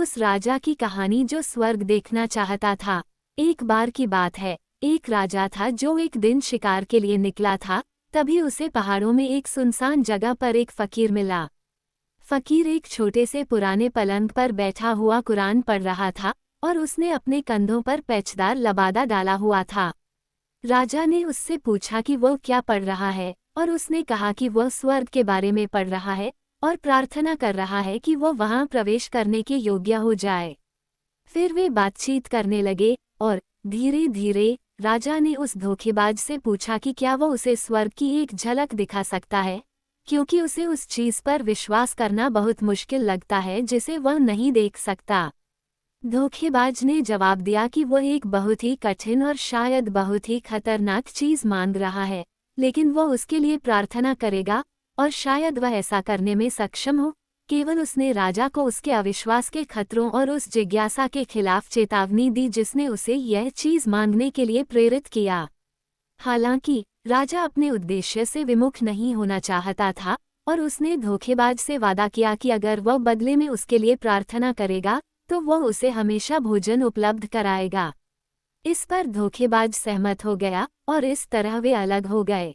उस राजा की कहानी जो स्वर्ग देखना चाहता था। एक बार की बात है, एक राजा था जो एक दिन शिकार के लिए निकला था। तभी उसे पहाड़ों में एक सुनसान जगह पर एक फकीर मिला। फकीर एक छोटे से पुराने पलंग पर बैठा हुआ कुरान पढ़ रहा था और उसने अपने कंधों पर पेचदार लबादा डाला हुआ था। राजा ने उससे पूछा कि वह क्या पढ़ रहा है और उसने कहा कि वह स्वर्ग के बारे में पढ़ रहा है और प्रार्थना कर रहा है कि वह वहां प्रवेश करने के योग्य हो जाए। फिर वे बातचीत करने लगे और धीरे धीरे राजा ने उस धोखेबाज से पूछा कि क्या वह उसे स्वर्ग की एक झलक दिखा सकता है, क्योंकि उसे उस चीज पर विश्वास करना बहुत मुश्किल लगता है जिसे वह नहीं देख सकता। धोखेबाज ने जवाब दिया कि वह एक बहुत ही कठिन और शायद बहुत ही खतरनाक चीज मांग रहा है, लेकिन वह उसके लिए प्रार्थना करेगा और शायद वह ऐसा करने में सक्षम हो। केवल उसने राजा को उसके अविश्वास के खतरों और उस जिज्ञासा के खिलाफ चेतावनी दी जिसने उसे यह चीज मांगने के लिए प्रेरित किया। हालांकि राजा अपने उद्देश्य से विमुख नहीं होना चाहता था और उसने धोखेबाज से वादा किया कि अगर वह बदले में उसके लिए प्रार्थना करेगा तो वह उसे हमेशा भोजन उपलब्ध कराएगा। इस पर धोखेबाज सहमत हो गया और इस तरह वे अलग हो गए।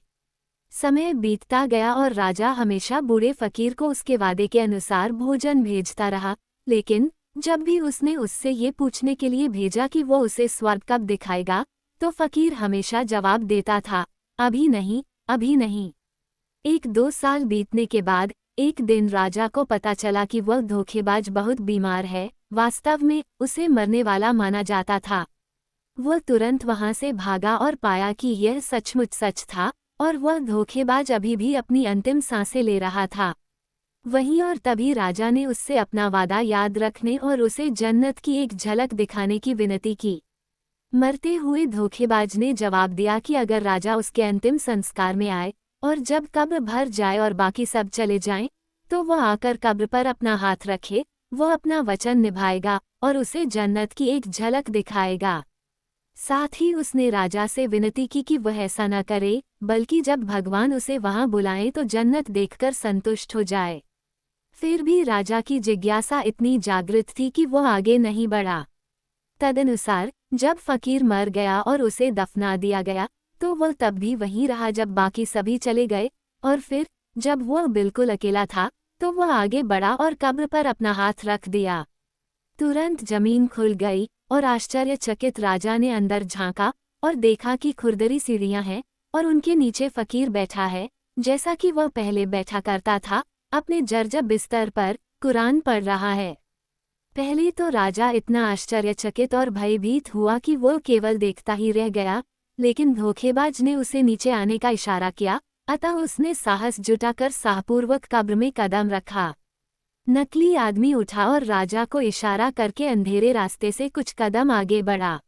समय बीतता गया और राजा हमेशा बूढ़े फकीर को उसके वादे के अनुसार भोजन भेजता रहा, लेकिन जब भी उसने उससे ये पूछने के लिए भेजा कि वो उसे स्वर्ग कब दिखाएगा, तो फकीर हमेशा जवाब देता था, अभी नहीं, अभी नहीं। 1-2 साल बीतने के बाद एक दिन राजा को पता चला कि वह धोखेबाज बहुत बीमार है, वास्तव में उसे मरने वाला माना जाता था। वह तुरंत वहां से भागा और पाया कि यह सचमुच सच था और वह धोखेबाज अभी भी अपनी अंतिम सांसें ले रहा था। वहीं और तभी राजा ने उससे अपना वादा याद रखने और उसे जन्नत की एक झलक दिखाने की विनती की। मरते हुए धोखेबाज ने जवाब दिया कि अगर राजा उसके अंतिम संस्कार में आए और जब कब्र भर जाए और बाकी सब चले जाएं, तो वह आकर कब्र पर अपना हाथ रखे, वह अपना वचन निभाएगा और उसे जन्नत की एक झलक दिखाएगा। साथ ही उसने राजा से विनती की कि वह ऐसा न करे, बल्कि जब भगवान उसे वहां बुलाएं तो जन्नत देखकर संतुष्ट हो जाए। फिर भी राजा की जिज्ञासा इतनी जागृत थी कि वह आगे नहीं बढ़ा। तदनुसार जब फकीर मर गया और उसे दफना दिया गया, तो वह तब भी वहीं रहा जब बाकी सभी चले गए, और फिर जब वह बिल्कुल अकेला था तो वह आगे बढ़ा और कब्र पर अपना हाथ रख दिया। तुरंत जमीन खुल गई और आश्चर्यचकित राजा ने अंदर झांका और देखा कि खुरदरी सीढ़ियां हैं और उनके नीचे फकीर बैठा है, जैसा कि वह पहले बैठा करता था, अपने जर्जर बिस्तर पर कुरान पढ़ रहा है। पहले तो राजा इतना आश्चर्यचकित और भयभीत हुआ कि वो केवल देखता ही रह गया, लेकिन धोखेबाज ने उसे नीचे आने का इशारा किया, अतः उसने साहस जुटाकर साहपूर्वक कब्र में कदम रखा। नकली आदमी उठा और राजा को इशारा करके अंधेरे रास्ते से कुछ कदम आगे बढ़ा।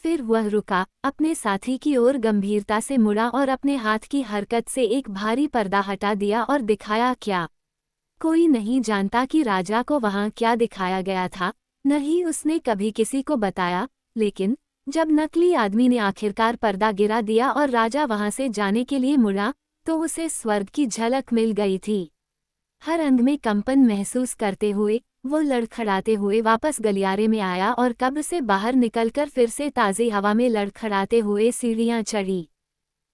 फिर वह रुका, अपने साथी की ओर गंभीरता से मुड़ा और अपने हाथ की हरकत से एक भारी पर्दा हटा दिया और दिखाया क्या। कोई नहीं जानता कि राजा को वहां क्या दिखाया गया था, न ही उसने कभी किसी को बताया, लेकिन जब नकली आदमी ने आखिरकार पर्दा गिरा दिया और राजा वहां से जाने के लिए मुड़ा, तो उसे स्वर्ग की झलक मिल गई थी। हर अंग में कंपन महसूस करते हुए वो लड़खड़ाते हुए वापस गलियारे में आया और कब्र से बाहर निकलकर फिर से ताज़ी हवा में लड़खड़ाते हुए सीढ़ियां चढ़ी।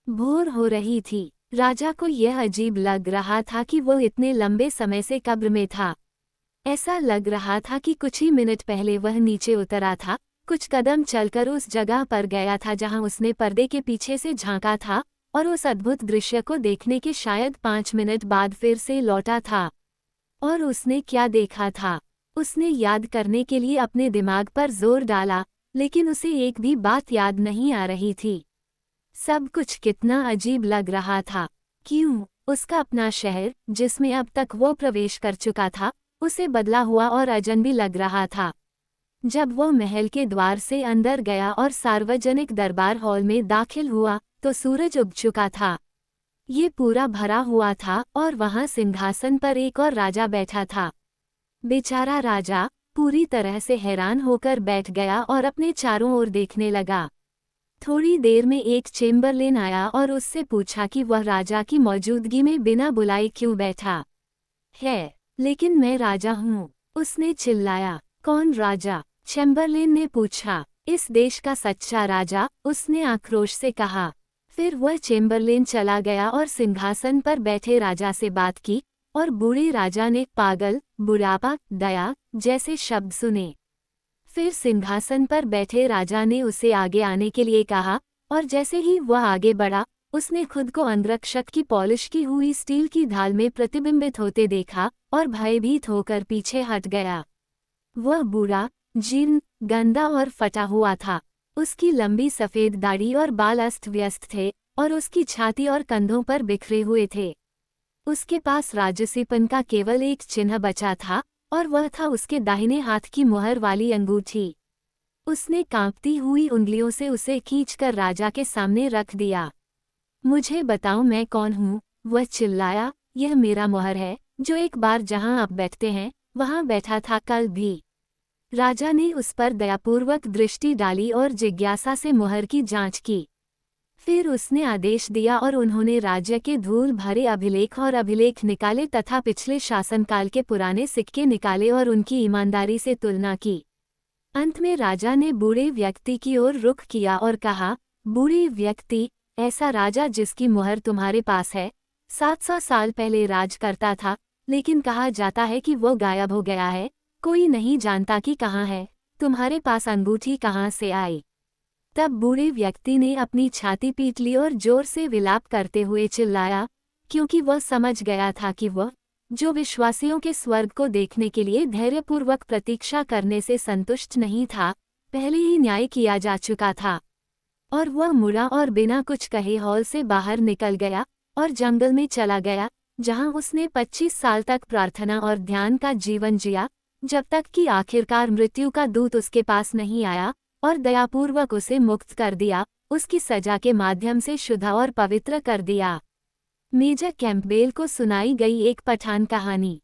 भोर हो रही थी। राजा को यह अजीब लग रहा था कि वो इतने लंबे समय से कब्र में था। ऐसा लग रहा था कि कुछ ही मिनट पहले वह नीचे उतरा था, कुछ कदम चलकर उस जगह पर गया था जहां उसने पर्दे के पीछे से झांका था, और उस अद्भुत दृश्य को देखने के शायद 5 मिनट बाद फिर से लौटा था। और उसने क्या देखा था? उसने याद करने के लिए अपने दिमाग पर जोर डाला, लेकिन उसे एक भी बात याद नहीं आ रही थी। सब कुछ कितना अजीब लग रहा था। क्यों? उसका अपना शहर, जिसमें अब तक वो प्रवेश कर चुका था, उसे बदला हुआ और अजनबी लग रहा था। जब वो महल के द्वार से अंदर गया और सार्वजनिक दरबार हॉल में दाखिल हुआ, तो सूरज उग चुका था। ये पूरा भरा हुआ था और वहां सिंहासन पर एक और राजा बैठा था। बेचारा राजा पूरी तरह से हैरान होकर बैठ गया और अपने चारों ओर देखने लगा। थोड़ी देर में एक चेम्बरलेन आया और उससे पूछा कि वह राजा की मौजूदगी में बिना बुलाए क्यों बैठा है। लेकिन मैं राजा हूँ, उसने चिल्लाया। कौन राजा? चैम्बरलेन ने पूछा। इस देश का सच्चा राजा, उसने आक्रोश से कहा। फिर वह चैम्बरलेन चला गया और सिंहासन पर बैठे राजा से बात की, और बूढ़े राजा ने पागल, बुढ़ापा, दया जैसे शब्द सुने। फिर सिंहासन पर बैठे राजा ने उसे आगे आने के लिए कहा, और जैसे ही वह आगे बढ़ा, उसने खुद को अंगरक्षक की पॉलिश की हुई स्टील की ढाल में प्रतिबिंबित होते देखा और भयभीत होकर पीछे हट गया। वह बूढ़ा, जीर्ण, गंदा और फटा हुआ था। उसकी लंबी सफ़ेद दाढ़ी और बाल अस्त व्यस्त थे, और उसकी छाती और कंधों पर बिखरे हुए थे। उसके पास राजसीपन का केवल एक चिन्ह बचा था, और वह था उसके दाहिने हाथ की मुहर वाली अंगूठी। उसने कांपती हुई उंगलियों से उसे खींचकर राजा के सामने रख दिया। मुझे बताओ मैं कौन हूँ, वह चिल्लाया। यह मेरा मुहर है, जो एक बार जहाँ आप बैठते हैं, वहाँ बैठा था कल भी। राजा ने उस पर दयापूर्वक दृष्टि डाली और जिज्ञासा से मुहर की जांच की। फिर उसने आदेश दिया और उन्होंने राज्य के धूल भरे अभिलेख और अभिलेख निकाले तथा पिछले शासनकाल के पुराने सिक्के निकाले और उनकी ईमानदारी से तुलना की। अंत में राजा ने बूढ़े व्यक्ति की ओर रुख किया और कहा, बूढ़े व्यक्ति, ऐसा राजा जिसकी मुहर तुम्हारे पास है, 700 साल पहले राज करता था, लेकिन कहा जाता है कि वो गायब हो गया है। कोई नहीं जानता कि कहाँ है। तुम्हारे पास अंगूठी कहाँ से आई? तब बूढ़े व्यक्ति ने अपनी छाती पीट ली और जोर से विलाप करते हुए चिल्लाया, क्योंकि वह समझ गया था कि वह, जो विश्वासियों के स्वर्ग को देखने के लिए धैर्यपूर्वक प्रतीक्षा करने से संतुष्ट नहीं था, पहले ही न्याय किया जा चुका था। और वह मुड़ा और बिना कुछ कहे हॉल से बाहर निकल गया और जंगल में चला गया, जहां उसने 25 साल तक प्रार्थना और ध्यान का जीवन जिया, जब तक कि आखिरकार मृत्यु का दूत उसके पास नहीं आया और दयापूर्वक उसे मुक्त कर दिया, उसकी सजा के माध्यम से शुद्ध और पवित्र कर दिया। मेजर कैंपबेल को सुनाई गई एक पठान कहानी।